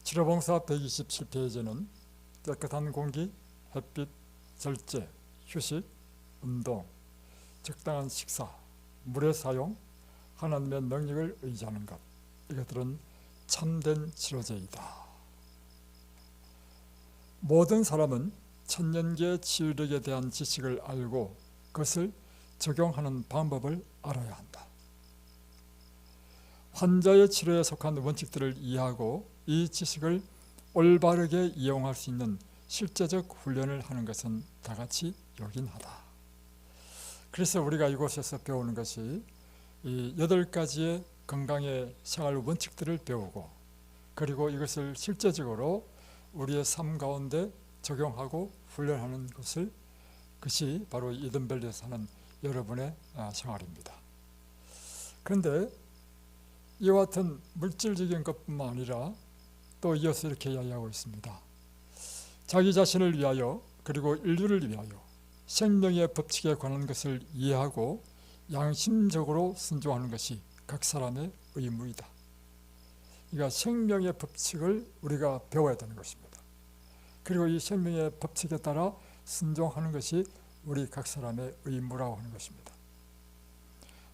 치료봉사 127페이지는 깨끗한 공기, 햇빛, 절제, 휴식, 운동, 적당한 식사, 물의 사용, 하나님의 능력을 의지하는 것, 이것들은 참된 치료제이다. 모든 사람은 천년계의 치유력에 대한 지식을 알고 그것을 적용하는 방법을 알아야 한다. 환자의 치료에 속한 원칙들을 이해하고 이 지식을 올바르게 이용할 수 있는 실제적 훈련을 하는 것은 다같이 요긴하다. 그래서 우리가 이곳에서 배우는 것이 이 8가지의 건강의 생활 원칙들을 배우고, 그리고 이것을 실제적으로 우리의 삶 가운데 적용하고 훈련하는 것이 바로 이든밸리에 사는 여러분의 생활입니다. 그런데 이와 같은 물질적인 것뿐만 아니라 또 이어서 이렇게 이야기하고 있습니다. 자기 자신을 위하여 그리고 인류를 위하여 생명의 법칙에 관한 것을 이해하고 양심적으로 순종하는 것이 각 사람의 의무이다. 그러니까 생명의 법칙을 우리가 배워야 되는 것입니다. 그리고 이 생명의 법칙에 따라 순종하는 것이 우리 각 사람의 의무라고 하는 것입니다.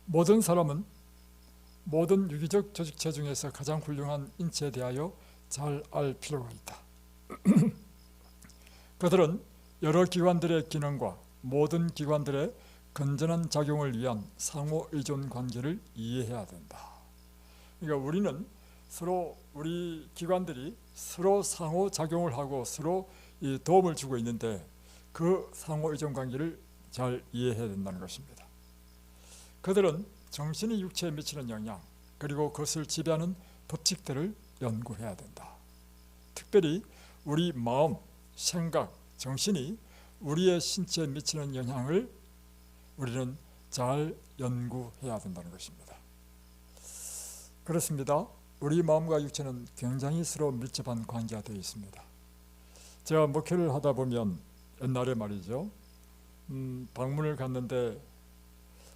모든 사람은 모든 유기적 조직체 중에서 가장 훌륭한 인체에 대하여 잘 알 필요가 있다. 그들은 여러 기관들의 기능과 모든 기관들의 건전한 작용을 위한 상호 의존 관계를 이해해야 된다. 그러니까 우리는 서로, 우리 기관들이 서로 상호 작용을 하고 서로 이 도움을 주고 있는데 그 상호 의존 관계를 잘 이해해야 된다는 것입니다. 그들은 정신이 육체에 미치는 영향, 그리고 그것을 지배하는 법칙들을 연구해야 된다. 특별히 우리 마음, 생각, 정신이 우리의 신체에 미치는 영향을 우리는 잘 연구해야 된다는 것입니다. 그렇습니다. 우리 마음과 육체는 굉장히 서로 밀접한 관계가 되어 있습니다. 제가 목회를 하다 보면 옛날에 말이죠, 방문을 갔는데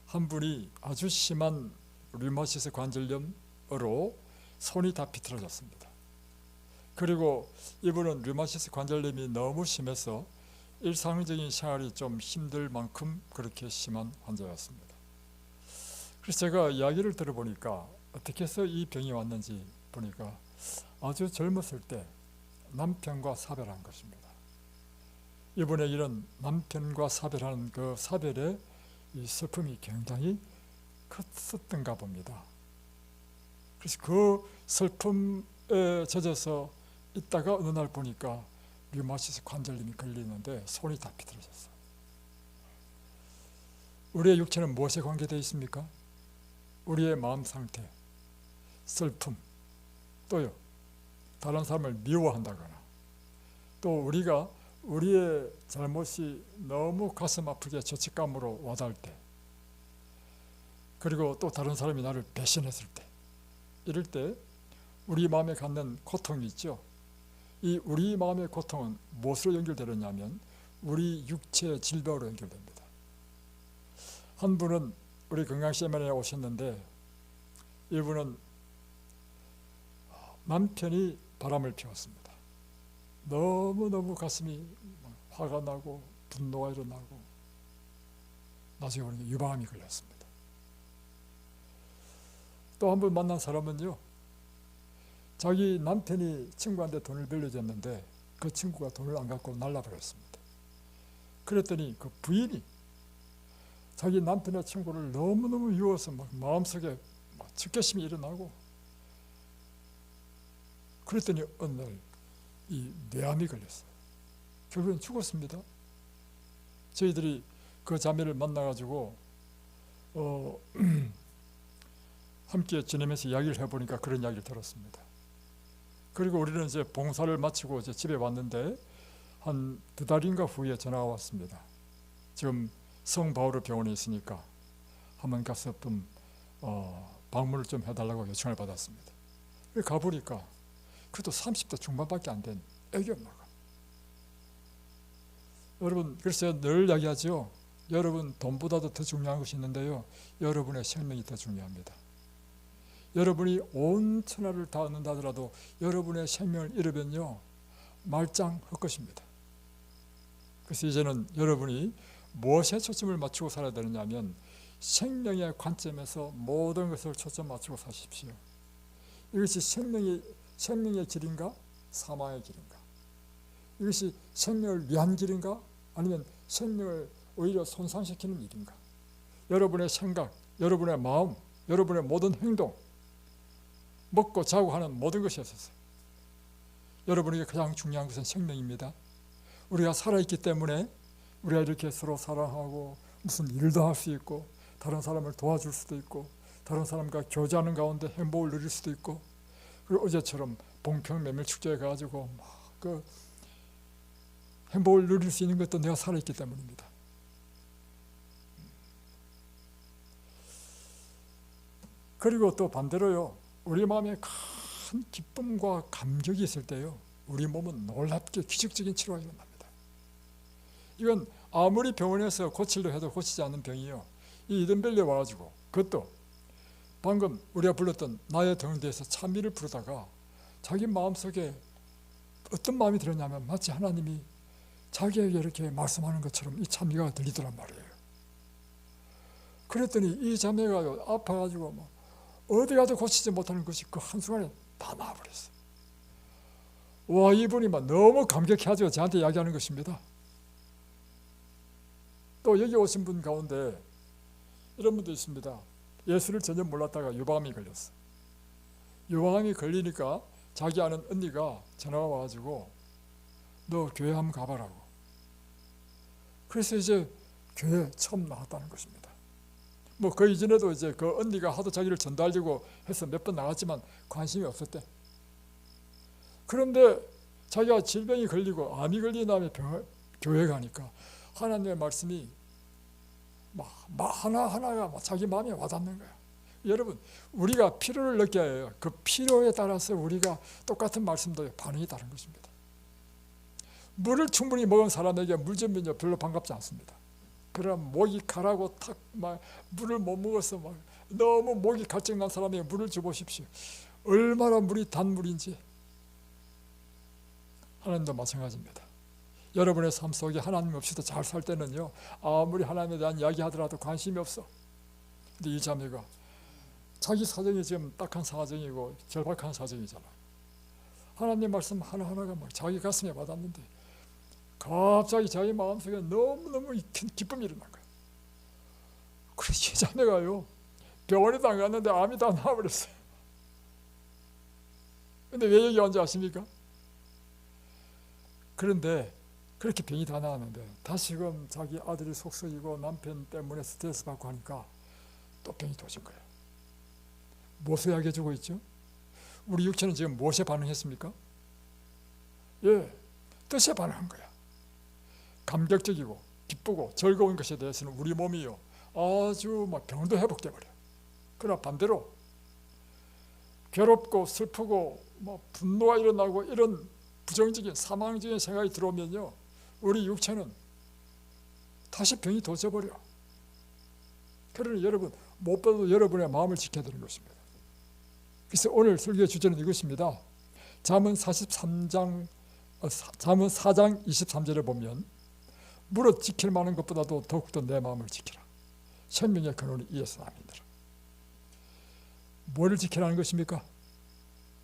한 분이 아주 심한 류마티스 관절염으로 손이 다 비틀어졌습니다. 그리고 이분은 류마티스 관절염이 너무 심해서 일상적인 생활이 좀 힘들 만큼 그렇게 심한 환자였습니다. 그래서 제가 이야기를 들어보니까 어떻게 해서 이 병이 왔는지 보니까 아주 젊었을 때 남편과 사별한 것입니다. 이분의 이런 남편과 사별하는 그 사별의 이 슬픔이 굉장히 컸었던가 봅니다. 그래서 그 슬픔에 젖어서 있다가 어느 날 보니까 류마티스 관절염이 걸리는데 손이 다 비틀어졌어요. 우리의 육체는 무엇에 관계되어 있습니까? 우리의 마음 상태, 슬픔, 또요 다른 사람을 미워한다거나, 또 우리가 우리의 잘못이 너무 가슴 아프게 죄책감으로 와닿을 때, 그리고 또 다른 사람이 나를 배신했을 때, 이럴 때 우리 마음에 갖는 고통이 있죠. 이 우리 마음의 고통은 무엇으로 연결되느냐면 우리 육체의 질병으로 연결됩니다. 한 분은 우리 건강세미나에 오셨는데 이분은 남편이 바람을 피웠습니다. 너무너무 가슴이 화가 나고 분노가 일어나고 나중에 보니까 유방암이 걸렸습니다. 또 한 번 만난 사람은요, 자기 남편이 친구한테 돈을 빌려줬는데 그 친구가 돈을 안 갖고 날라버렸습니다. 그랬더니 그 부인이 자기 남편의 친구를 너무너무 미워서 막 마음속에 막 적개심이 일어나고, 그랬더니 어느 날 이 뇌암이 걸렸어요. 결국엔 죽었습니다. 저희들이 그 자매를 만나가지고 함께 지내면서 이야기를 해보니까 그런 이야기를 들었습니다. 그리고 우리는 이제 봉사를 마치고 이제 집에 왔는데 한 2달인가 후에 전화가 왔습니다. 지금 성바오르 병원에 있으니까 한번 가서 좀 방문을 좀 해달라고 요청을 받았습니다. 가보니까 그것도 30대 중반밖에 안 된 애기 엄마가. 여러분, 그래서 늘 이야기하죠. 여러분, 돈보다도 더 중요한 것이 있는데요, 여러분의 생명이 더 중요합니다. 여러분이 온 천하를 다 얻는다 하더라도 여러분의 생명을 잃으면요 말짱할 것입니다. 그래서 이제는 여러분이 무엇에 초점을 맞추고 살아야 되느냐 하면 생명의 관점에서 모든 것을 초점 맞추고 사십시오. 이것이 생명의 길인가 사망의 길인가? 이것이 생명을 위한 길인가 아니면 생명을 오히려 손상시키는 일인가? 여러분의 생각, 여러분의 마음, 여러분의 모든 행동, 먹고 자고 하는 모든 것에 있어서 여러분에게 가장 중요한 것은 생명입니다. 우리가 살아있기 때문에 우리가 이렇게 서로 사랑하고 무슨 일도 할 수 있고 다른 사람을 도와줄 수도 있고 다른 사람과 교제하는 가운데 행복을 누릴 수도 있고 그리고 어제처럼 봉평매밀축제에 가지고 막 그 행복을 누릴 수 있는 것도 내가 살아있기 때문입니다. 그리고 또 반대로요, 우리 마음에 큰 기쁨과 감격이 있을 때요 우리 몸은 놀랍게 기적적인 치료가 일어납니다. 이건 아무리 병원에서 고치려 해도 고치지 않는 병이요, 이 이든밸리에 와가지고 그것도 방금 우리가 불렀던 나의 등대에서 찬미를 부르다가 자기 마음속에 어떤 마음이 들었냐면 마치 하나님이 자기에게 이렇게 말씀하는 것처럼 이 찬미가 들리더란 말이에요. 그랬더니 이 자매가 아파가지고 뭐 어디 가도 고치지 못하는 것이 그 한순간에 다 나아버렸어요. 와, 이분이 막 너무 감격해가지고 저한테 이야기하는 것입니다. 또 여기 오신 분 가운데 이런 분도 있습니다. 예수를 전혀 몰랐다가 유방암이 걸렸어. 유방암이 걸리니까 자기 아는 언니가 전화가 와가지고 너 교회 한번 가봐라고. 그래서 이제 교회 처음 나왔다는 것입니다. 뭐 그 이전에도 이제 그 언니가 하도 자기를 전도하려고 해서 몇 번 나갔지만 관심이 없었대. 그런데 자기가 질병이 걸리고 암이 걸린 다음에 교회 가니까 하나님의 말씀이 막 하나하나가 막 자기 마음에 와닿는 거야. 여러분, 우리가 필요를 느껴야 해요. 그 필요에 따라서 우리가 똑같은 말씀도 반응이 다른 것입니다. 물을 충분히 먹은 사람에게 물 주면요 별로 반갑지 않습니다. 그러나 목이 가라고 탁 막 물을 못 먹어서 막 너무 목이 갈증난 사람에게 물을 줘보십시오. 얼마나 물이 단 물인지. 하나님도 마찬가지입니다. 여러분의 삶 속에 하나님 없이도 잘 살 때는요 아무리 하나님에 대한 이야기 하더라도 관심이 없어. 근데 이 자매가 자기 사정이 지금 딱한 사정이고 절박한 사정이잖아. 하나님 말씀 하나하나가 막 자기 가슴에 와닿는데 갑자기 자기 마음속에 너무너무 기쁨이 일어난 거야. 그래서 이 자매가요 병원에도 안 갔는데 암이 다 나와버렸어요. 근데 왜 여기 왔는지 아십니까? 그런데 그렇게 병이 다 나왔는데 다시금 자기 아들이 속썩이고 남편 때문에 스트레스 받고 하니까 또 병이 도진 거예요. 무엇을 이야기해주고 있죠? 우리 육체는 지금 무엇에 반응했습니까? 예, 뜻에 반응한 거야. 감격적이고 기쁘고 즐거운 것에 대해서는 우리 몸이요 아주 막 병도 회복돼 버려. 그러나 반대로 괴롭고 슬프고 뭐 분노가 일어나고 이런 부정적인 사망적인 생각이 들어오면요 우리 육체는 다시 병이 도져버려. 그러니 여러분 무엇보다도 여러분의 마음을 지켜야 되는 것입니다. 그래서 오늘 설교의 주제는 이것입니다. 잠언 4장 23절에 보면 무릇 지킬 만한 것보다도 더욱더 내 마음을 지키라. 생명의 근원이 이에서 남이니라. 뭐를 지키라는 것입니까?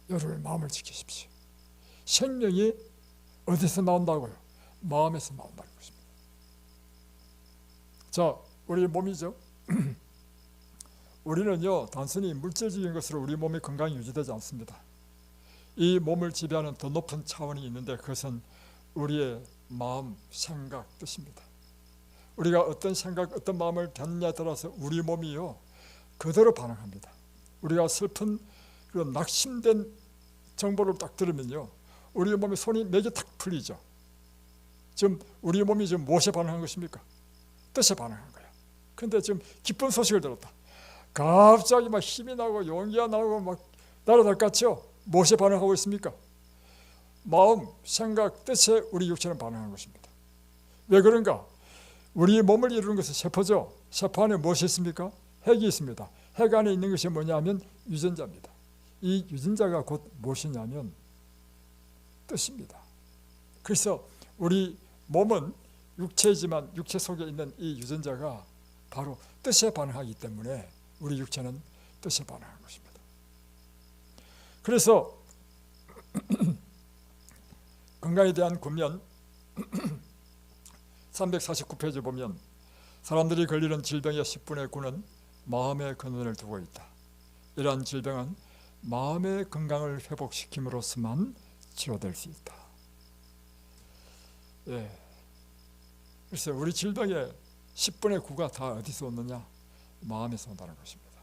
여러분의 마음을 지키십시오. 생명이 어디서 나온다고요? 마음에서 나온다는 것입니다. 자, 우리 몸이죠. 우리는요 단순히 물질적인 것으로 우리 몸의 건강이 유지되지 않습니다. 이 몸을 지배하는 더 높은 차원이 있는데 그것은 우리의 마음, 생각, 뜻입니다. 우리가 어떤 생각, 어떤 마음을 갖느냐에 따라서 우리 몸이요 그대로 반응합니다. 우리가 슬픈 그런 낙심된 정보를 딱 들으면요 우리 몸에 손이 몇 개 탁 풀리죠. 지금 우리 몸이 지금 무엇에 반응한 것입니까? 뜻에 반응한 거야. 그런데 지금 기쁜 소식을 들었다. 갑자기 막 힘이 나고 용기가 나고 막 날아갈 것 같죠? 무엇에 반응하고 있습니까? 마음, 생각, 뜻에 우리 육체는 반응하는 것입니다. 왜 그런가? 우리 몸을 이루는 것은 세포죠. 세포 안에 무엇이 있습니까? 핵이 있습니다. 핵 안에 있는 것이 뭐냐 하면 유전자입니다. 이 유전자가 곧 무엇이냐면 뜻입니다. 그래서 우리 몸은 육체이지만 육체 속에 있는 이 유전자가 바로 뜻에 반응하기 때문에 우리 육체는 뜻에 반응하는 것입니다. 그래서 건강에 대한 권면 349페이지 보면 사람들이 걸리는 질병의 10분의 9는 마음의 근원을 두고 있다. 이러한 질병은 마음의 건강을 회복시킴으로써만 치료될 수 있다. 예. 그래서 우리 질병의 10분의 9가 다 어디서 오느냐? 마음에서 온다는 것입니다.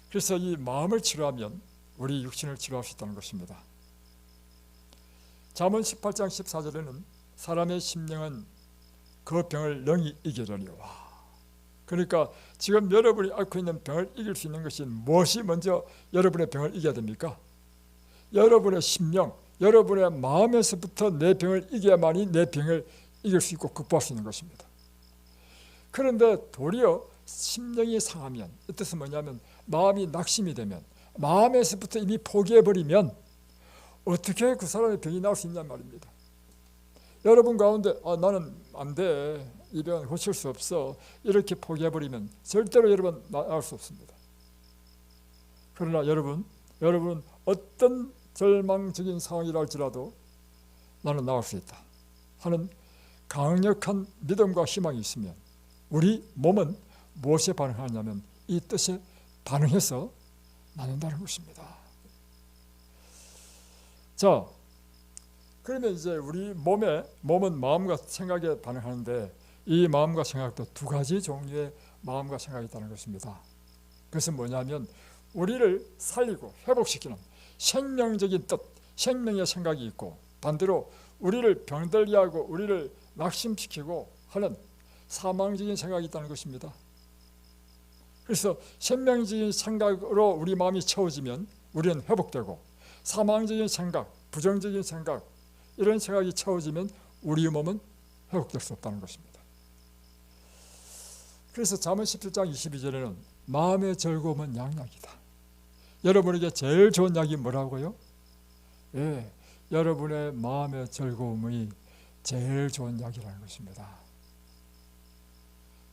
그래서 이 마음을 치료하면 우리 육신을 치료할 수 있다는 것입니다. 잠언 18장 14절에는 사람의 심령은 그 병을 능히 이기려니와. 그러니까 지금 여러분이 앓고 있는 병을 이길 수 있는 것이 무엇이 먼저 여러분의 병을 이겨야 됩니까? 여러분의 심령, 여러분의 마음에서부터 내 병을 이겨야만이 내 병을 이길 수 있고 극복할 수 있는 것입니다. 그런데 도리어 심령이 상하면, 이 뜻은 뭐냐면 마음이 낙심이 되면, 마음에서부터 이미 포기해버리면 어떻게 그 사람의 병이 나을 수 있냔 말입니다. 여러분 가운데 나는 안 돼, 이 병은 고칠 수 없어, 이렇게 포기해버리면 절대로 여러분 나을 수 없습니다. 그러나 여러분은 어떤 절망적인 상황이라 할지라도 나는 나을 수 있다 하는 강력한 믿음과 희망이 있으면 우리 몸은 무엇에 반응하냐면 이 뜻에 반응해서 나눈다는 것입니다. 자, 그러면 이제 우리 몸은 마음과 생각에 반응하는데 이 마음과 생각도 두 가지 종류의 마음과 생각이 있다는 것입니다. 그것은 뭐냐면 우리를 살리고 회복시키는 생명적인 뜻, 생명의 생각이 있고 반대로 우리를 병들게 하고 우리를 낙심시키고 하는 사망적인 생각이 있다는 것입니다. 그래서 생명적인 생각으로 우리 마음이 채워지면 우리는 회복되고 사망적인 생각, 부정적인 생각 이런 생각이 채워지면 우리 몸은 회복될 수 없다는 것입니다. 그래서 잠언 17장 22절에는 마음의 즐거움은 양약이다. 여러분에게 제일 좋은 약이 뭐라고요? 예, 여러분의 마음의 즐거움이 제일 좋은 약이라는 것입니다.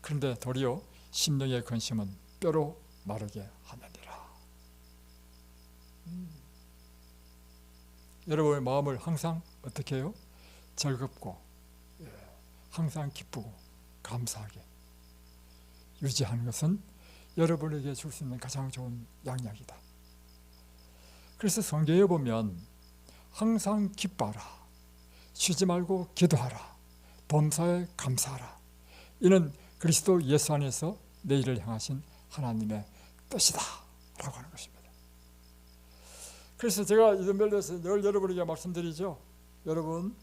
그런데 도리어 심령의 근심은 뼈로 마르게 하느니라. 여러분의 마음을 항상 어떻게 해요? 즐겁고 항상 기쁘고 감사하게 유지하는 것은 여러분에게 줄 수 있는 가장 좋은 양약이다. 그래서 성경에 보면 항상 기뻐하라, 쉬지 말고 기도하라, 범사에 감사하라. 이는 그리스도 예수 안에서 내일을 향하신 하나님의 뜻이다 라고 하는 것입니다. 그래서 제가 이런 면에서 늘 여러분에게 말씀드리죠. 여러분,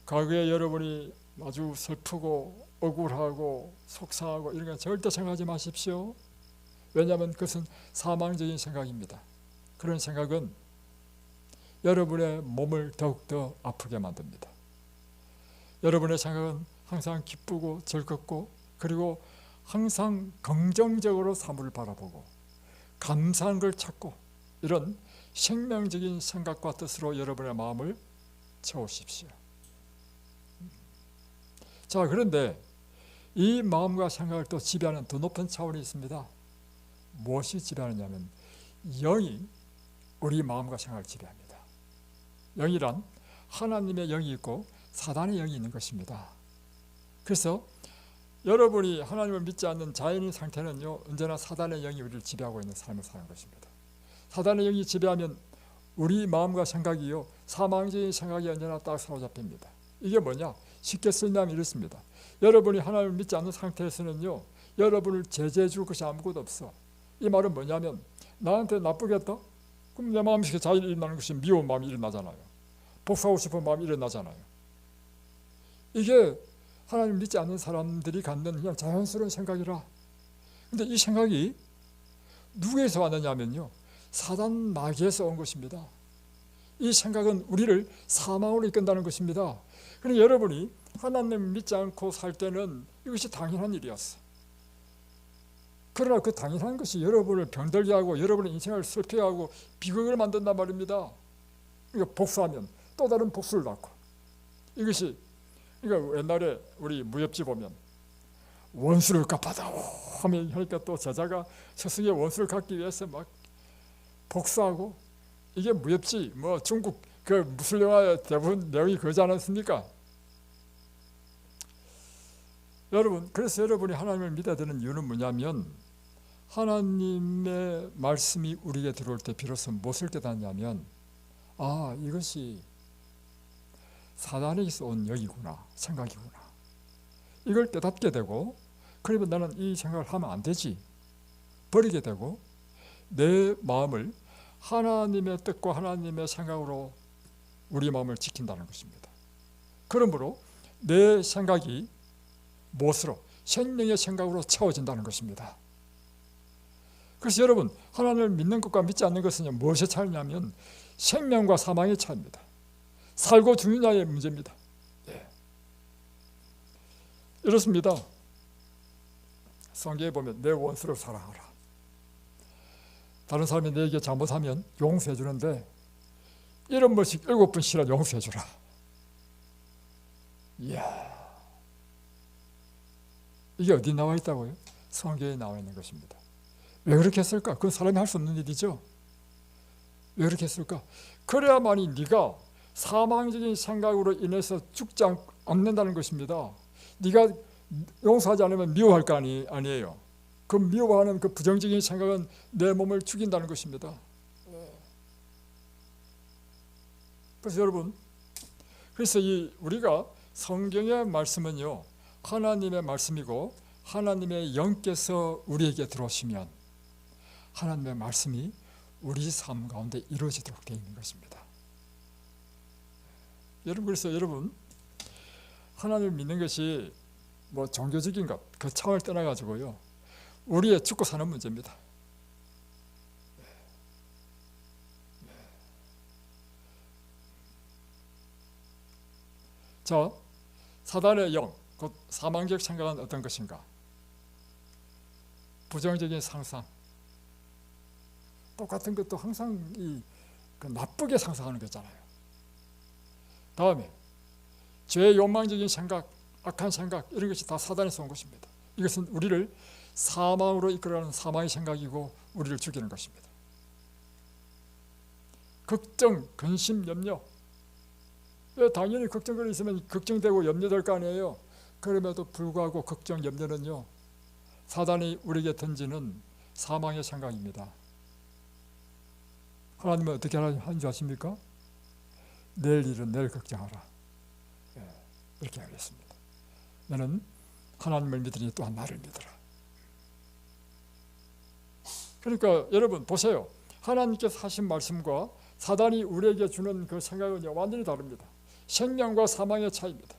과거에 여러분이 아주 슬프고 억울하고 속상하고 이런 거 절대 생각하지 마십시오. 왜냐하면 그것은 사망적인 생각입니다. 그런 생각은 여러분의 몸을 더욱더 아프게 만듭니다. 여러분의 생각은 항상 기쁘고 즐겁고 그리고 항상 긍정적으로 사물을 바라보고 감사한 걸 찾고 이런 생명적인 생각과 뜻으로 여러분의 마음을 채우십시오. 자, 그런데 이 마음과 생각을 또 지배하는 더 높은 차원이 있습니다. 무엇이 지배하느냐면 영이 우리 마음과 생각을 지배합니다. 영이란 하나님의 영이 있고 사단의 영이 있는 것입니다. 그래서 여러분이 하나님을 믿지 않는 자연인 상태는요, 언제나 사단의 영이 우리를 지배하고 있는 삶을 사는 것입니다. 사단의 영이 지배하면 우리 마음과 생각이요, 사망적인 생각이 언제나 딱 사로잡힙니다. 이게 뭐냐? 쉽게 설명하면 이렇습니다. 여러분이 하나님을 믿지 않는 상태에서는요, 여러분을 제재해 줄 것이 아무것도 없어. 이 말은 뭐냐면 나한테 나쁘겠다? 그럼 내 마음속에 자연히 일어나는 것이 미운 마음이 일어나잖아요. 복수하고 싶은 마음이 일어나잖아요. 이게 하나님을 믿지 않는 사람들이 갖는 그냥 자연스러운 생각이라. 근데 이 생각이 누구에서 왔느냐면요, 사단 마귀에서 온 것입니다. 이 생각은 우리를 사망으로 이끈다는 것입니다. 그러니 여러분이 하나님을 믿지 않고 살 때는 이것이 당연한 일이었어. 그러나 그 당연한 것이 여러분을 병들게 하고 여러분의 인생을 슬프게 하고 비극을 만든단 말입니다. 그러니까 복수하면 또 다른 복수를 낳고, 이것이 그러니까 옛날에 우리 무협지 보면 원수를 갚아다오 하면 하니까 또 저자가 스승의 원수를 갚기 위해서 막 복수하고, 이게 무협지 뭐 중국 그 무술 영화의 대부분 내용이 그러지 않았습니까? 여러분, 그래서 여러분이 하나님을 믿어야 되는 이유는 뭐냐면, 하나님의 말씀이 우리에게 들어올 때 비로소 무엇을 깨닫냐면, 아, 이것이 사단에서 온 영이구나, 생각이구나, 이걸 깨닫게 되고, 그러면 나는 이 생각을 하면 안 되지, 버리게 되고 내 마음을 하나님의 뜻과 하나님의 생각으로 우리 마음을 지킨다는 것입니다. 그러므로 내 생각이 무엇으로? 생명의 생각으로 채워진다는 것입니다. 그래서 여러분, 하나님을 믿는 것과 믿지 않는 것은 무엇의 차이냐면 생명과 사망의 차이입니다. 살고 죽느냐의 문제입니다. 네. 이렇습니다. 성경에 보면 내 원수를 사랑하라. 다른 사람이 내게 잘못하면 용서해 주는데 7번씩 7번씩이나 용서해 주라. 이야, 이게 어디 나와 있다고요? 성경에 나와 있는 것입니다. 왜 그렇게 했을까? 그건 사람이 할 수 없는 일이죠. 왜 그렇게 했을까? 그래야만이 네가 사망적인 생각으로 인해서 죽지 않는다는 것입니다. 네가 용서하지 않으면 미워할 거 아니에요. 그 미워하는 그 부정적인 생각은 내 몸을 죽인다는 것입니다. 그래서 여러분, 그래서 우리가 성경의 말씀은요, 하나님의 말씀이고 하나님의 영께서 우리에게 들어오시면 하나님의 말씀이 우리 삶 가운데 이루어지도록 되어 있는 것입니다. 여러분, 그래서 여러분, 하나님을 믿는 것이 뭐 종교적인 것, 그 차원을 떠나가지고요, 우리의 죽고 사는 문제입니다. 자, 사단의 영, 곧 사망적 생각은 어떤 것인가? 부정적인 상상. 똑같은 것도 항상 그 나쁘게 상상하는 거잖아요. 다음에 죄의 욕망적인 생각, 악한 생각, 이런 것이 다 사단에서 온 것입니다. 이것은 우리를 사망으로 이끌어가는 사망의 생각이고 우리를 죽이는 것입니다. 걱정, 근심, 염려. 당연히 걱정거리 있으면 걱정되고 염려될 거 아니에요. 그럼에도 불구하고 걱정, 염려는요, 사단이 우리에게 던지는 사망의 생각입니다. 하나님은 어떻게 하는 줄 아십니까? 내일 일은 내일 걱정하라. 이렇게 하겠습니다. 너는 하나님을 믿으니 또한 나를 믿으라. 그러니까 여러분 보세요. 하나님께서 하신 말씀과 사단이 우리에게 주는 그 생각은 완전히 다릅니다. 생명과 사망의 차이입니다.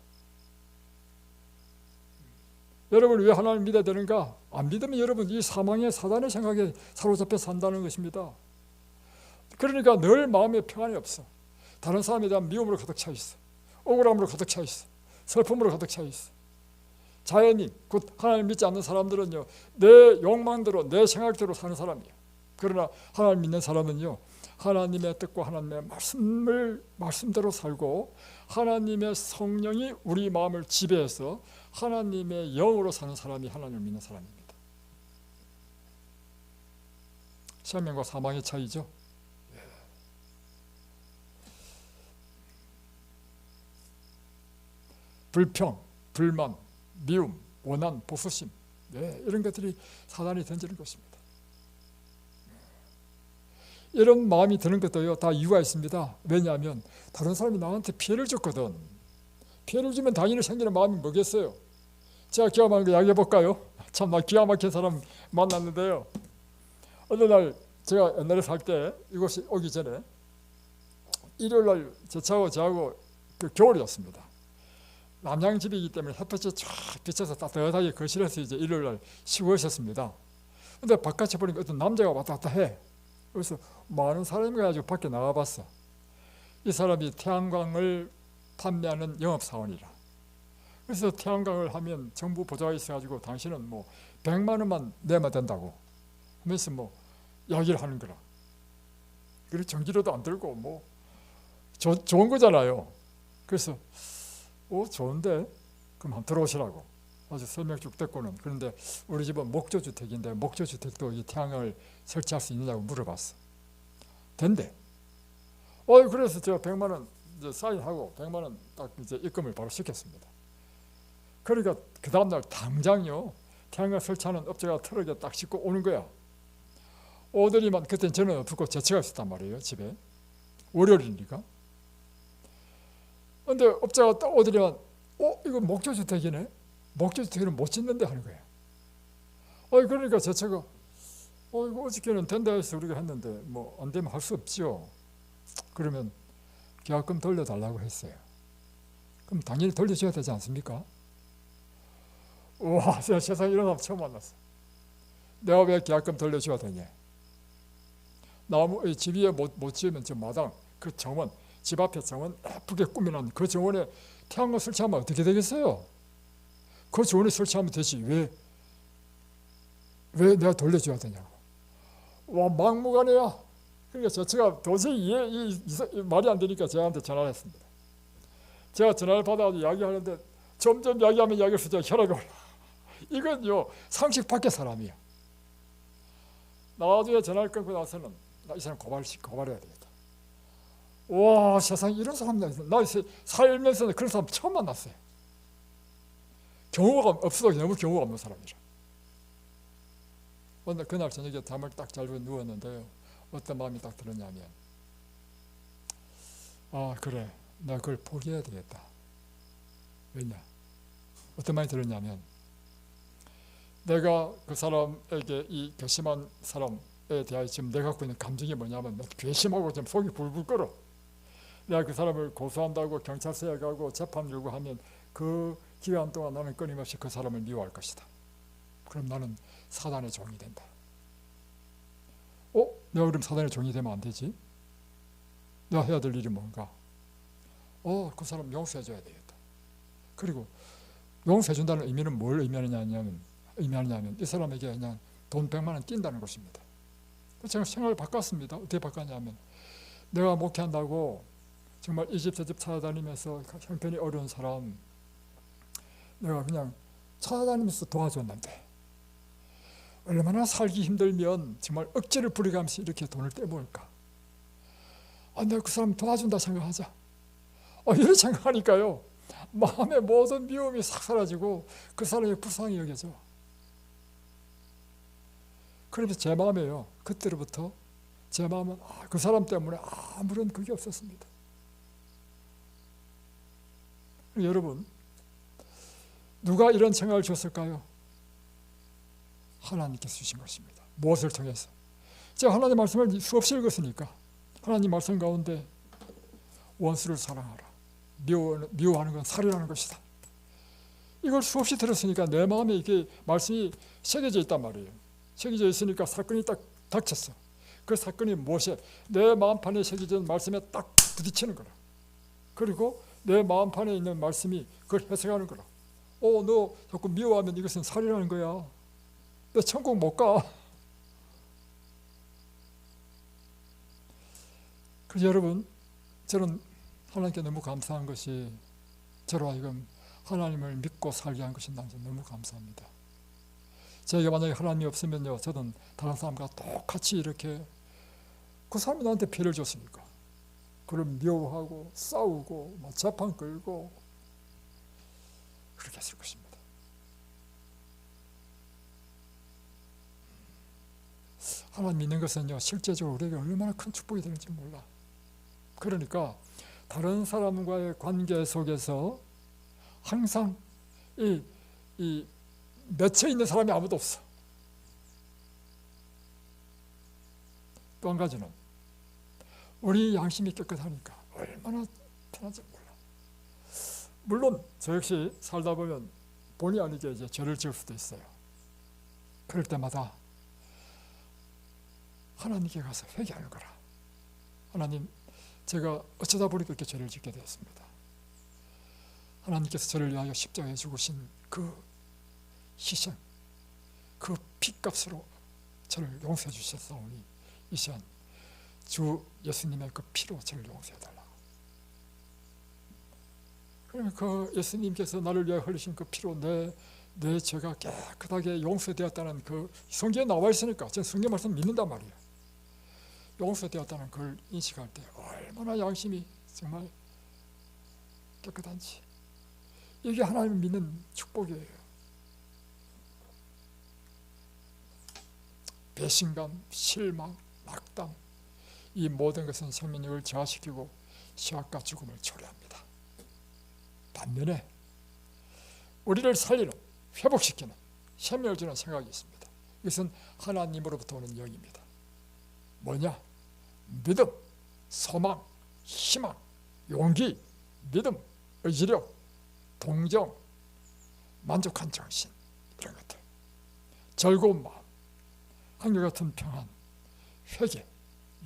여러분, 왜 하나님을 믿어야 되는가? 안 믿으면 여러분 이 사망의 사단의 생각에 사로잡혀 산다는 것입니다. 그러니까 늘 마음에 평안이 없어. 다른 사람에 대한 미움으로 가득 차 있어. 억울함으로 가득 차 있어. 슬픔으로 가득 차 있어. 자연인, 곧 하나님 믿지 않는 사람들은요, 내 욕망대로 내 생각대로 사는 사람이에요. 그러나 하나님 믿는 사람은요, 하나님의 뜻과 하나님의 말씀대로 살고 하나님의 성령이 우리 마음을 지배해서 하나님의 영으로 사는 사람이 하나님을 믿는 사람입니다. 생명과 사망의 차이죠. 불평, 불만, 미움, 원한, 보수심, 이런 것들이 사단이 던지는 것입니다. 이런 마음이 드는 것도요, 다 이유가 있습니다. 왜냐하면 다른 사람이 나한테 피해를 줬거든. 피해를 주면 당연히 생기는 마음이 뭐겠어요? 제가 기가 막힌 거 이야기해 볼까요? 참, 나 기가 막힌 사람 만났는데요, 어느 날 제가 옛날에 살 때 이곳에 오기 전에 일요일날 저하고 그 겨울이었습니다. 남양집이기 때문에 햇볕이 쫙 비쳐서 따뜻하게 거실에서 이제 일요일날 쉬고 있었습니다. 근데 바깥에 보니까 어떤 남자가 왔다 갔다 해. 그래서 많은 사람이 가지고 밖에 나가봤어. 이 사람이 태양광을 판매하는 영업사원이라. 그래서 태양광을 하면 정부 보조가 있어가지고 당신은 뭐 100만 원만 내면 된다고 하면서 뭐 이야기를 하는 거라. 그리고 전기료도 안 들고 뭐 좋은 거잖아요. 그래서 좋은데 그럼 한번 들어오시라고 아주 설명 쭉 듣고는. 그런데 우리 집은 목조주택인데 목조주택도 이 태양을 설치할 수 있느냐고 물어봤어. 된대. 그래서 제가 100만 원 이제 사인하고 100만 원 딱 이제 입금을 바로 시켰습니다. 그러니까 그 다음날 당장요 태양광 설치하는 업체가 트럭에 딱 싣고 오는 거야. 오더니만 그때는 저는 없고 제차가 있었단 말이에요. 집에 월요일이니까. 근데 업자가 딱 오더니만 이거 목조주택이네. 목조주택은 못 짓는데 하는 거예요. 그러니까 제차가 이거 어저께는 된다 해서 우리가 했는데 뭐 안 되면 할 수 없죠. 그러면 계약금 돌려달라고 했어요. 그럼 당연히 돌려줘야 되지 않습니까? 와, 세상에 이런 사람 처음 만났어. 내가 왜 계약금 돌려줘야 되냐? 나무 집 위에 못 지으면 저 마당 그 정원 집 앞에 정원 예쁘게 꾸며놓은 그 정원에 태양광 설치하면 어떻게 되겠어요? 그 정원에 설치하면 되지 왜 내가 돌려줘야 되냐고. 와, 막무가내야. 그러니까 제가 도저히 말이 안 되니까 저한테 전화를 했습니다. 제가 전화를 받아서 이야기하는데 점점 이야기하면 이야기할수록 혈압이 올라. 이건요 상식 밖의 사람이야. 나중에 전화를 끊고 나서는 나 이 사람 고발해야 되겠다. 와, 세상에 이런 사람이 있어. 나 살면서 그런 사람 처음 만났어요. 경우가 없어도 너무 경우가 없는 사람이라. 오늘 그날 저녁에 잠을 딱 자고 누웠는데요, 어떤 마음이 딱 들었냐면 그래, 나 그걸 포기해야 되겠다. 왜냐? 어떤 마음이 들었냐면 내가 그 사람에게 이 괘씸한 사람에 대하여 지금 내가 갖고 있는 감정이 뭐냐면 괘씸하고 지금 속이 불불 끓어. 내가 그 사람을 고소한다고 경찰서에 가고 재판 요구하면 그 기간 동안 나는 끊임없이 그 사람을 미워할 것이다. 그럼 나는 사단의 종이 된다. 내가 그럼 사단의 종이 되면 안 되지? 내가 해야 될 일이 뭔가? 그 사람 용서해줘야 되겠다. 그리고 용서해준다는 의미는 뭘 의미하느냐면 이 사람에게 그냥 돈 100만 원 낀다는 것입니다. 제가 생각을 바꿨습니다. 어떻게 바꿨냐면 내가 목회한다고 정말 이 집 저 집 찾아다니면서 형편이 어려운 사람 내가 그냥 찾아다니면서 도와줬는데 얼마나 살기 힘들면 정말 억지를 부리가면서 이렇게 돈을 떼모을까. 내가 그 사람 도와준다 생각하자. 이런 생각하니까요 마음의 모든 미움이 싹 사라지고 그 사람이 불쌍히 여겨져. 그러면서 제 마음에요, 그때로부터 제 마음은 그 사람 때문에 아무런 그게 없었습니다. 여러분, 누가 이런 생각을 줬을까요? 하나님께서 주신 것입니다. 무엇을 통해서? 제가 하나님 말씀을 수없이 읽었으니까 하나님 말씀 가운데 원수를 사랑하라, 미워하는 건 살인하는 것이다, 이걸 수없이 들었으니까 내 마음에 이게 말씀이 새겨져 있단 말이에요. 새겨져 있으니까 사건이 딱 닥쳤어. 그 사건이 무엇이? 내 마음판에 새겨진 말씀에 딱 부딪히는 거라. 그리고 내 마음판에 있는 말씀이 그걸 해석하는 거라. 너 자꾸 미워하면 이것은 살인하는 거야. 너 천국 못 가. 그래서 여러분, 저는 하나님께 너무 감사한 것이 저로 하여금 하나님을 믿고 살게 한 것이 나한테 너무 감사합니다. 제가 만약에 하나님이 없으면요, 저는 다른 사람과 똑같이 이렇게 그 사람이 나한테 피해를 줬으니까 그를 미워하고 싸우고 재판 끌고 그렇게 했을 것입니다. 하나님 믿는 것은요, 실제적으로 우리에게 얼마나 큰 축복이 되는지 몰라. 그러니까 다른 사람과의 관계 속에서 항상 이 맺혀 있는 사람이 아무도 없어. 또 한 가지는 우리 양심이 깨끗하니까 얼마나 편한지 몰라. 물론 저 역시 살다 보면 본의 아니게 이제 죄를 지을 수도 있어요. 그럴 때마다 하나님께 가서 회개하는 거라. 하나님, 제가 어쩌다 보니까 이렇게 죄를 짓게 되었습니다. 하나님께서 저를 위하여 십자가에 죽으신 그 희생, 그 피값으로 저를 용서해 주셨사오니 이 시간 주 예수님의 그 피로 저를 용서해 달라. 그러면 그 예수님께서 나를 위해 흘리신 그 피로 내 죄가 깨끗하게 용서되었다는 그 성경에 나와 있으니까 저는 성경 말씀 믿는단 말이에요. 용서되었다는 걸 인식할 때 얼마나 양심이 정말 깨끗한지. 이게 하나님을 믿는 축복이에요. 배신감, 실망, 낙담, 이 모든 것은 생명력을 저하시키고 시약과 죽음을 초래합니다. 반면에 우리를 살리는, 회복시키는, 생명을 주는 생각이 있습니다. 이것은 하나님으로부터 오는 영입니다. 뭐냐? 믿음, 소망, 희망, 용기, 믿음, 의지력, 동정, 만족한 정신, 이런 것들, 즐거운 마음, 한결같은 평안, 회개,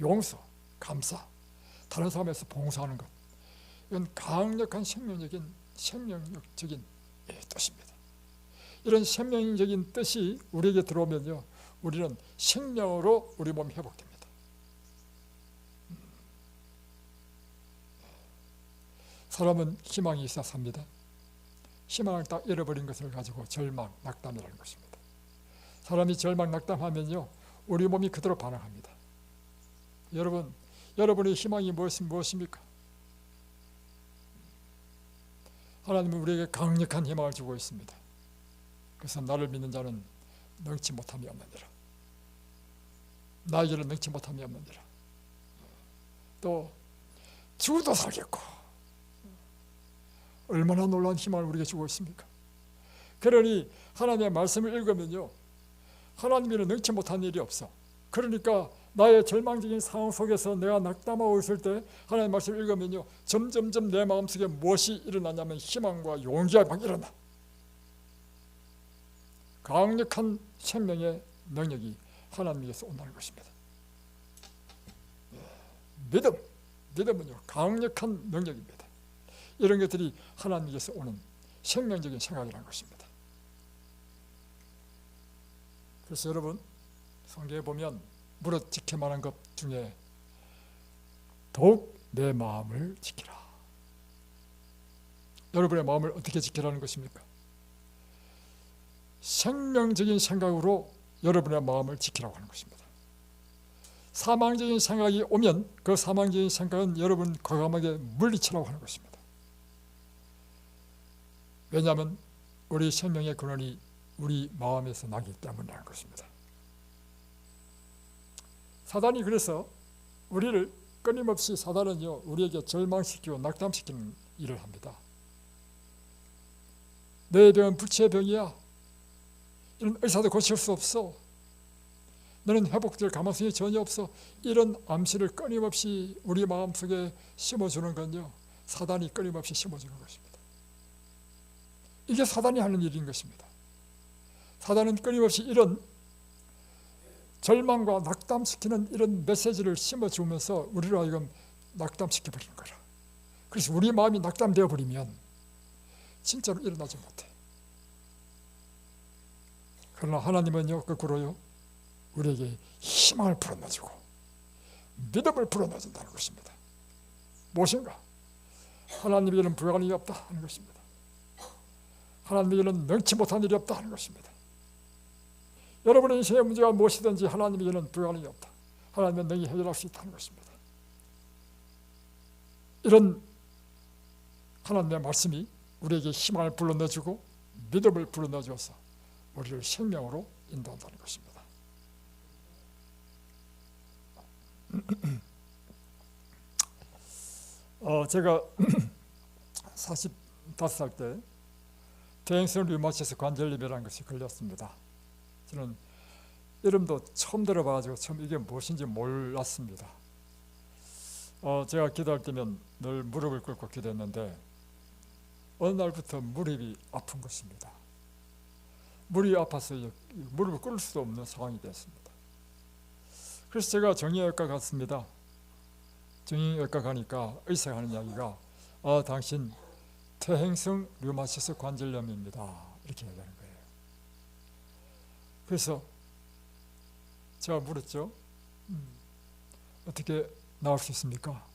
용서, 감사, 다른 사람에서 봉사하는 것, 이건 강력한 생명적인 뜻입니다. 이런 생명적인 뜻이 우리에게 들어오면요, 우리는 생명으로 우리 몸이 회복됩니다. 사람은 희망이 있어 삽니다. 희망을 딱 잃어버린 것을 가지고 절망, 낙담이라는 것입니다. 사람이 절망, 낙담하면요, 우리 몸이 그대로 반응합니다. 여러분의 희망이 무엇입니까? 하나님은 우리에게 강력한 희망을 주고 있습니다. 그래서 나를 믿는 자는 능치 못함이 없느니라. 나에게는 능치 못함이 없느니라. 또 죽어도 살겠고, 얼마나 놀라운 희망을 우리에게 주고 있습니까? 그러니 하나님의 말씀을 읽으면요, 하나님께는 능치 못한 일이 없어. 그러니까 나의 절망적인 상황 속에서 내가 낙담하고 있을 때 하나님의 말씀을 읽으면요, 점점점 내 마음속에 무엇이 일어나냐면 희망과 용기가 막 일어나. 강력한 생명의 능력이 하나님께서 온다는 것입니다. 믿음은요, 강력한 능력입니다. 이런 것들이 하나님께서 오는 생명적인 생각이라는 것입니다. 그래서 여러분, 성경에 보면 무릇 지킬 만한 것 중에 더욱 내 마음을 지키라. 여러분의 마음을 어떻게 지키라는 것입니까? 생명적인 생각으로 여러분의 마음을 지키라고 하는 것입니다. 사망적인 생각이 오면 그 사망적인 생각은 여러분 과감하게 물리치라고 하는 것입니다. 왜냐하면 우리 생명의 근원이 우리 마음에서 나기 때문이라는 것입니다. 사단이 그래서 우리를 끊임없이, 사단은요, 우리에게 절망시키고 낙담시키는 일을 합니다. 내 병은 불치의 병이야. 이런 의사도 고칠 수 없어. 너는 회복될 가능성이 전혀 없어. 이런 암시를 끊임없이 우리 마음속에 심어주는 건요, 사단이 끊임없이 심어주는 것입니다. 이게 사단이 하는 일인 것입니다. 사단은 끊임없이 이런 절망과 낙담시키는 이런 메시지를 심어주면서 우리로 하여금 낙담시켜버리는 거라. 그래서 우리 마음이 낙담되어 버리면 진짜로 일어나지 못해. 그러나 하나님은요, 거꾸로요, 우리에게 희망을 불어넣어주고 믿음을 불어넣어준다는 것입니다. 무엇인가? 하나님에게는 불가능이 없다 하는 것입니다. 하나님에게는 능치 못한 일이 없다 하는 것입니다. 여러분의 인생의 문제가 무엇이든지 하나님에게는 불가능이 없다. 하나님은 능히 해결할 수 있다는 것입니다. 이런 하나님의 말씀이 우리에게 희망을 불어넣어주고 믿음을 불어넣어줘서 우리를 생명으로 인도한다는 것입니다. 제가 45살 때 퇴행성 류마티스 관절염이라는 것이 걸렸습니다. 저는 이름도 처음 들어봐가지고 처음 이게 무엇인지 몰랐습니다. 제가 기도할 때면 늘 무릎을 꿇고 기도했는데 어느 날부터 무릎이 아픈 것입니다. 무릎이 아파서 무릎을 꿇을 수도 없는 상황이 됐습니다. 그래서 제가 정형외과 갔습니다. 정형외과 가니까 의사가 하는 이야기가 당신 퇴행성 류마티스 관절염입니다. 이렇게 얘기하는 거예요. 그래서 제가 물었죠. 어떻게 나올 수 있습니까?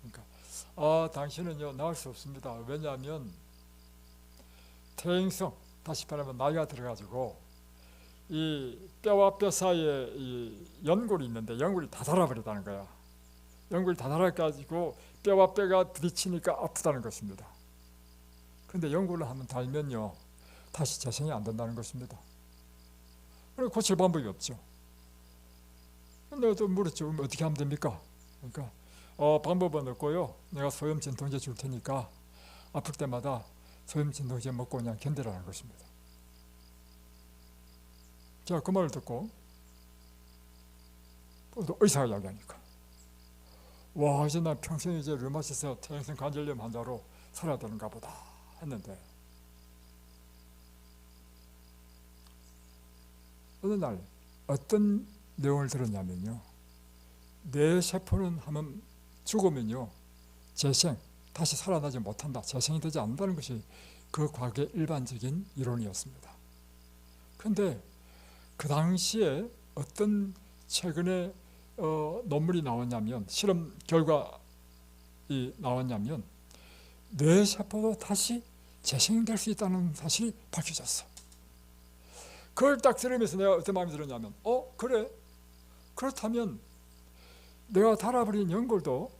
그러니까 당신은요 나올 수 없습니다. 왜냐하면 퇴행성, 다시 말하면 나이가 들어가지고 이 뼈와 뼈 사이에 이 연골이 있는데 연골이 다 닳아버렸다는 거야. 연골이 다 닳아가지고 뼈와 뼈가 부딪히니까 아프다는 것입니다. 근데 연골을 한번 달면요 다시 재생이 안 된다는 것입니다. 그리고 고칠 방법이 없죠. 내가 또 물었죠. 그럼 어떻게 하면 됩니까? 그러니까 방법은 없고요. 내가 소염 진통제 줄 테니까 아플 때마다 소염 진통제 먹고 그냥 견디라는 것입니다. 자, 그 말을 듣고 또 의사가 이야기하니까 와, 이제 난 평생 이제 류마티스 퇴행성 관절염 환자로 살아야 되는가 보다 했는데 어느 날 어떤 내용을 들었냐면요, 뇌 세포는 한번 죽으면요 재생, 다시 살아나지 못한다, 재생이 되지 않는다는 것이 그 과거의 일반적인 이론이었습니다. 그런데 그 당시에 어떤 최근에 논문이 나왔냐면, 실험 결과이 나왔냐면 뇌 세포도 다시 재생될 수 있다는 사실이 밝혀졌어. 그걸 딱 들으면서 내가 어떤 마음이 들었냐면 그래? 그렇다면 내가 닳아버린 연골도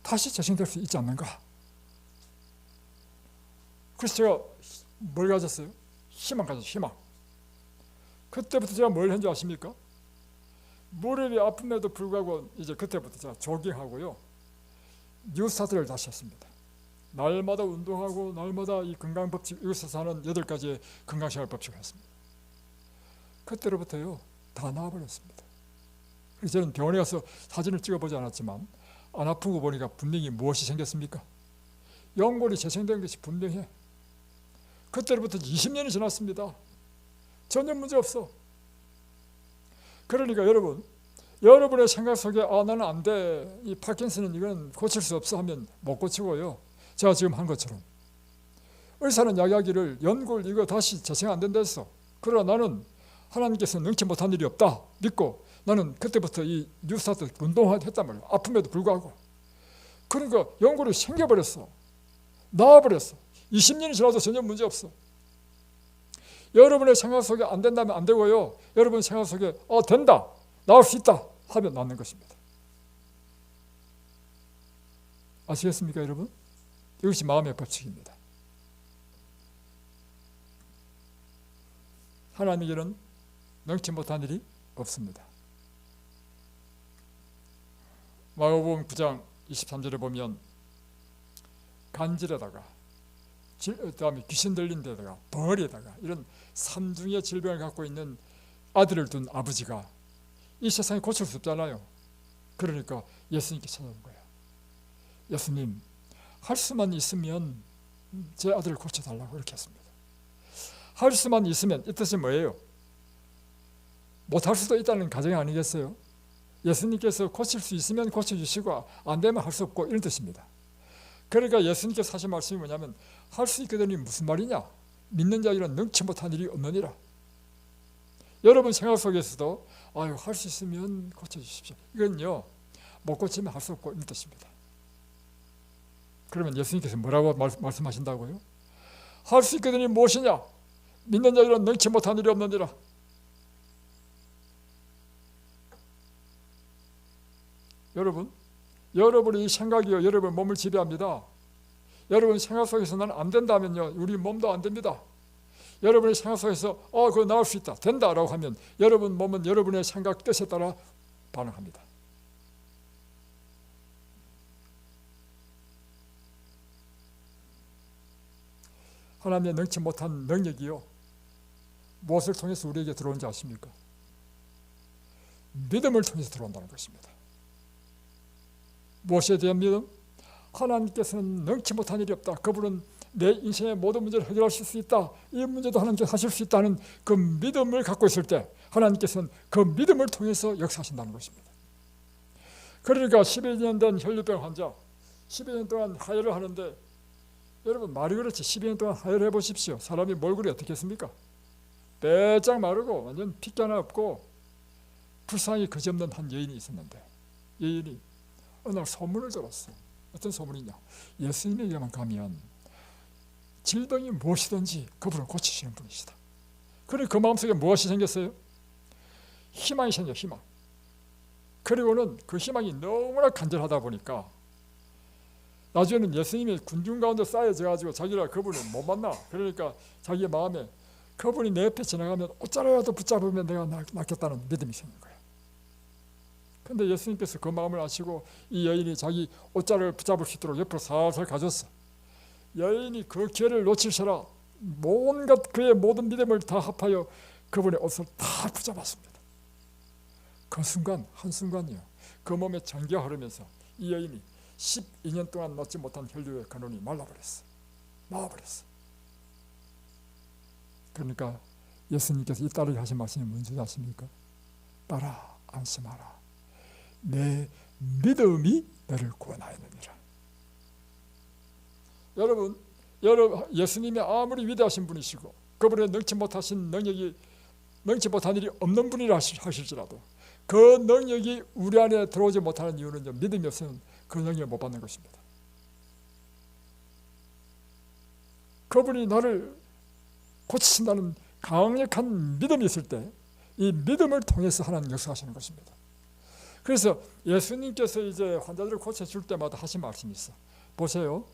다시 재생될 수 있지 않는가? 그래서 제가 뭘 가졌어요? 희망 가졌어요. 희망. 그때부터 제가 뭘 했는지 아십니까? 무릎이 아픔에도 불구하고 이제 그때부터 제가 조깅하고요 뉴스타트를 다시 했습니다. 날마다 운동하고 날마다 이 건강법칙, 이곳에서 하는 8가지의 건강생활 법칙을 했습니다. 그때로부터요 다 나아버렸습니다. 그래서 저는 병원에 가서 사진을 찍어보지 않았지만 안 아픈 거 보니까 분명히 무엇이 생겼습니까? 연골이 재생된 것이 분명해. 그때로부터 20년이 지났습니다. 전혀 문제 없어. 그러니까 여러분의 생각 속에 나는 안 돼, 이 파킨슨은 이건 고칠 수 없어 하면 못 고치고요, 제가 지금 한 것처럼 의사는 이야기하기를 연골 이거 다시 재생 안 된다 했어. 그러나 나는 하나님께서 능치 못한 일이 없다 믿고 나는 그때부터 이 뉴스타트 운동을 했단 말이야. 아픔에도 불구하고. 그러니까 연골이 생겨버렸어. 나와버렸어. 20년이 지나도 전혀 문제 없어. 여러분의 생각 속에 안 된다면 안 되고요, 여러분 생각 속에 된다, 나올 수 있다 하면 낫는 것입니다. 아시겠습니까 여러분? 이것이 마음의 법칙입니다. 하나님에게는 능치 못한 일이 없습니다. 마가복음 9장 23절에 보면 간질에다가 그다음에 귀신 들린 데다가 벌에다가 이런 삼중의 질병을 갖고 있는 아들을 둔 아버지가 이 세상에 고칠 수 없잖아요. 그러니까 예수님께 찾아온 거예요. 예수님, 할 수만 있으면 제 아들을 고쳐달라고 이렇게 했습니다. 할 수만 있으면 이 뜻은 뭐예요? 못할 수도 있다는 가정이 아니겠어요? 예수님께서 고칠 수 있으면 고쳐주시고 안 되면 할 수 없고 이런 뜻입니다. 그러니까 예수님께서 하신 말씀이 뭐냐면 할 수 있게 되니 무슨 말이냐? 믿는 자에게는 능치 못한 일이 없느니라. 여러분 생각 속에서도 할 수 있으면 고쳐주십시오. 이건요 못 고치면 할 수 없고 이런 뜻입니다. 그러면 예수님께서 뭐라고 말씀하신다고요? 할 수 있게 되니 무엇이냐? 믿는 자에게는 능치 못한 일이 없느니라. 여러분의 생각이요 여러분 몸을 지배합니다. 여러분 생각 속에서 나는 안 된다면요 우리 몸도 안 됩니다. 여러분의 생각 속에서 그거 나올 수 있다, 된다라고 하면 여러분 몸은 여러분의 생각 뜻에 따라 반응합니다. 하나님의 능치 못한 능력이요 무엇을 통해서 우리에게 들어온지 아십니까? 믿음을 통해서 들어온다는 것입니다. 무엇에 대한 믿음? 하나님께서는 능치 못한 일이 없다. 그분은 내 인생의 모든 문제를 해결하실 수 있다. 이 문제도 하나님께서 하실 수 있다는 그 믿음을 갖고 있을 때 하나님께서는 그 믿음을 통해서 역사하신다는 것입니다. 그러니까 12년 된 혈류병 환자 12년 동안 하혈을 하는데 여러분 말이 그렇지 12년 동안 하혈을 해보십시오. 사람이 몰골이 어떻게 했습니까? 빼짝 마르고 완전 핏기 하나 없고 불쌍히 그지없는 한 여인이 있었는데, 여인이 어느 날 소문을 들었어. 어떤 소문이냐? 예수님에게만 가면 질병이 무엇이든지 그분을 고치시는 분이시다. 그래 그 마음속에 무엇이 생겼어요? 희망이 생겨, 희망. 그리고는 그 희망이 너무나 간절하다 보니까 나중에는 예수님이 군중 가운데 쌓여져 가지고 자기가 그분을 못 만나. 그러니까 자기 마음에 그분이 내 옆에 지나가면 옷자락이라도 붙잡으면 내가 낫겠다는 믿음이 생긴 거예요. 근데 예수님께서 그 마음을 아시고 이 여인이 자기 옷자락을 붙잡을 수 있도록 옆으로 살살 가졌어. 여인이 그 기회를 놓칠세라 온갖 그의 모든 믿음을 다 합하여 그분의 옷을 다 붙잡았습니다. 그 순간 한순간이요, 그 몸에 전기가 흐르면서 이 여인이 12년 동안 놓지 못한 혈류의 근원이 말라버렸어. 나와버렸어. 그러니까 예수님께서 이 딸에게 하신 말씀이 뭔지 아십니까? 딸아 안심하라, 내 믿음이 너를 구원하였느니라. 여러분 예수님이 아무리 위대하신 분이시고 그분의 능치 못한 일이 없는 분이라 하실지라도 그 능력이 우리 안에 들어오지 못하는 이유는 믿음이 없으면 그 능력을 못 받는 것입니다. 그분이 나를 고치신다는 강력한 믿음이 있을 때 이 믿음을 통해서 하나님 역사하시는 것입니다. 그래서 예수님께서 이제 환자들을 고쳐줄 때마다 하신 말씀이 있어. 보세요.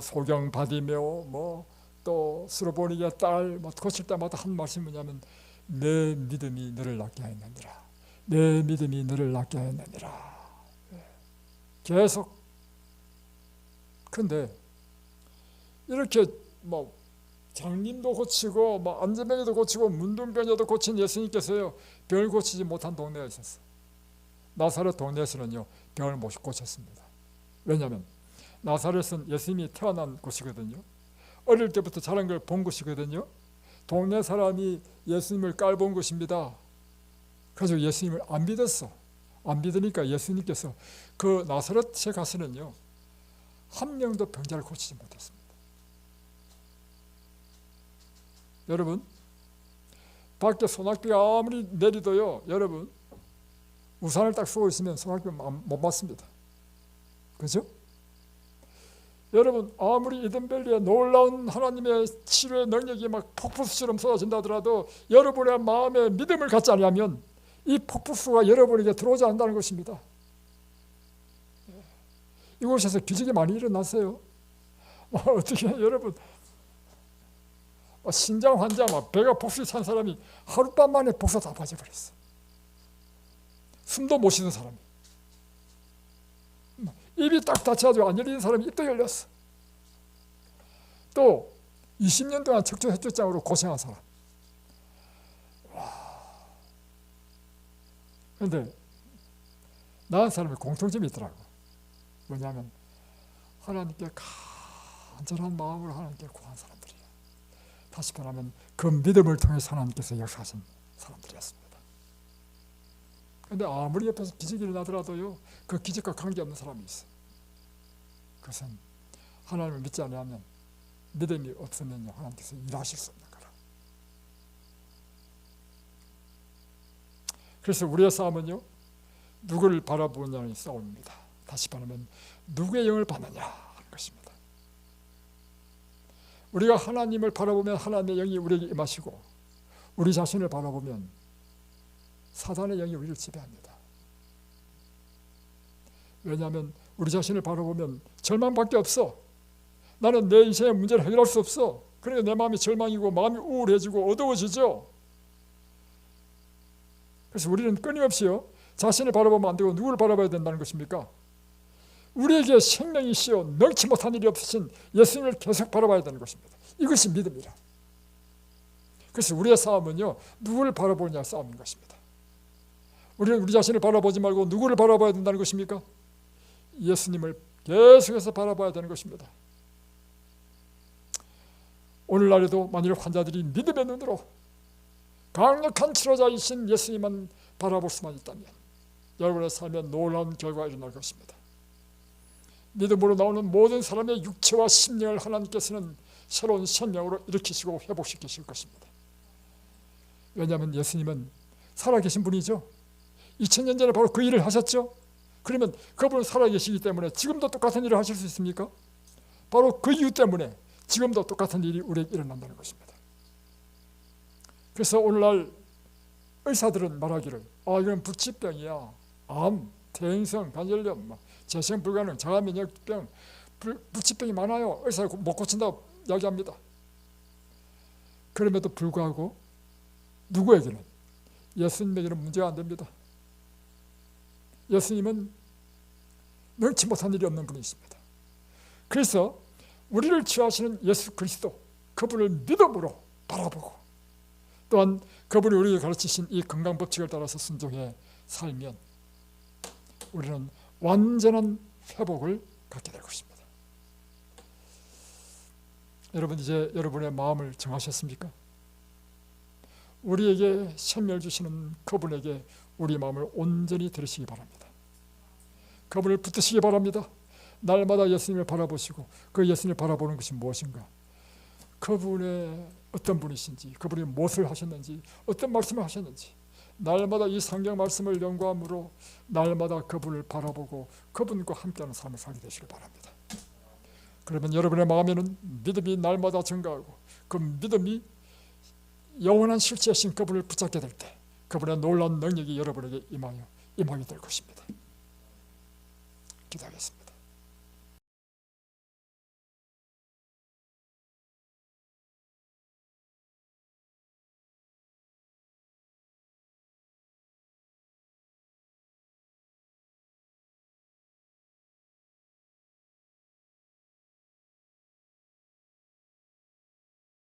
소경 바디메오 또 스로보니의 딸 고칠 때마다 한 말씀이 뭐냐면 내 믿음이 너를 낫게 하였느니라. 내 믿음이 너를 낫게 하였느니라. 계속. 근데 이렇게 장님도 고치고 안전병이도 고치고 문둥병자도 고친 예수님께서요, 병을 고치지 못한 동네가 있었어요. 나사렛 동네에서는요 병을 못 고쳤습니다. 왜냐하면 나사렛은 예수님이 태어난 곳이거든요. 어릴 때부터 자란 걸 본 곳이거든요. 동네 사람이 예수님을 깔본 것입니다. 그래서 예수님을 안 믿었어. 안 믿으니까 예수님께서 그 나사렛에 가서는요 한 명도 병자를 고치지 못했습니다. 여러분, 밖에 소낙비가 아무리 내리도요, 여러분 우산을 딱 쓰고 있으면 소낙비 못 맞습니다. 그죠? 여러분, 아무리 이든밸리에 놀라운 하나님의 치료의 능력이 폭포수처럼 쏟아진다 하더라도 여러분의 마음에 믿음을 갖지 않으면 이 폭포수가 여러분에게 들어오지 않는다는 것입니다. 이곳에서 기적이 많이 일어났어요. 어떻게 여러분, 신장 환자 배가 복수에 찬 사람이 하룻밤 만에 복수 다 빠져버렸어. 숨도 못 쉬는 사람이, 입이 딱 닫혀가지고 안 열리는 사람이 입도 열렸어. 또 20년 동안 척추해줄장으로 고생한 사람. 그런데 나은 사람의 공통점이 있더라고. 뭐냐면 하나님께 간절한 마음으로 하나님께 구한 사람들이에요. 다시 말하면 그 믿음을 통해서 하나님께서 역사하신 사람들이었습니다. 그런데 아무리 옆에서 기적이 일어나더라도요, 그 기적과 관계없는 사람이 있어요. 그것은 하나님을 믿지 않으면, 믿음이 없으면 하나님께서 일하실 수 없는 거라. 그래서 우리의 싸움은요, 누구를 바라보느냐의 싸움입니다. 다시 말하면 누구의 영을 받느냐 하는 것입니다. 우리가 하나님을 바라보면 하나님의 영이 우리에게 임하시고, 우리 자신을 바라보면 사단의 영이 우리를 지배합니다. 왜냐하면 우리 자신을 바라보면 절망밖에 없어. 나는 내 인생의 문제를 해결할 수 없어. 그러니까 내 마음이 절망이고 마음이 우울해지고 어두워지죠. 그래서 우리는 끊임없이요, 자신을 바라보면 안 되고 누구를 바라봐야 된다는 것입니까? 우리에게 생명이시여 능치 못한 일이 없으신 예수님을 계속 바라봐야 되는 것입니다. 이것이 믿음이라. 그래서 우리의 싸움은요, 누구를 바라보느냐 싸움인 것입니다. 우리는 우리 자신을 바라보지 말고 누구를 바라봐야 된다는 것입니까? 예수님을 계속해서 바라봐야 되는 것입니다. 오늘날에도 만일 환자들이 믿음의 눈으로 강력한 치료자이신 예수님만 바라볼 수만 있다면 여러분의 삶에 놀라운 결과가 일어날 것입니다. 믿음으로 나오는 모든 사람의 육체와 심령을 하나님께서는 새로운 생명으로 일으키시고 회복시키실 것입니다. 왜냐하면 예수님은 살아계신 분이죠. 2000년 전에 바로 그 일을 하셨죠. 그러면 그분은 살아계시기 때문에 지금도 똑같은 일을 하실 수 있습니까? 바로 그 이유 때문에 지금도 똑같은 일이 우리에게 일어난다는 것입니다. 그래서 오늘날 의사들은 말하기를 이건 불치병이야. 암, 대행성, 관절염, 재생 불가능, 자가면역병, 불치병이 많아요. 의사가 못 고친다고 이야기합니다. 그럼에도 불구하고 누구에게는? 예수님에게는 문제가 안 됩니다. 예수님은 능치 못한 일이 없는 분이십니다. 그래서 우리를 취하시는 예수 그리스도, 그분을 믿음으로 바라보고 또한 그분이 우리에게 가르치신 이 건강법칙을 따라서 순종해 살면 우리는 완전한 회복을 갖게 될 것입니다. 여러분, 이제 여러분의 마음을 정하셨습니까? 우리에게 생명을 주시는 그분에게 우리 마음을 온전히 들으시기 바랍니다. 그분을 붙드시기 바랍니다. 날마다 예수님을 바라보시고 그 예수님을 바라보는 것이 무엇인가? 그분의 어떤 분이신지, 그분이 무엇을 하셨는지, 어떤 말씀을 하셨는지 날마다 이 성경 말씀을 연구함으로 날마다 그분을 바라보고 그분과 함께하는 삶을 살게 되시길 바랍니다. 그러면 여러분의 마음에는 믿음이 날마다 증가하고 그 믿음이 영원한 실체이신 그분을 붙잡게 될 때 그분의 놀라운 능력이 여러분에게 임하게 될 것입니다. 기도하겠습니다.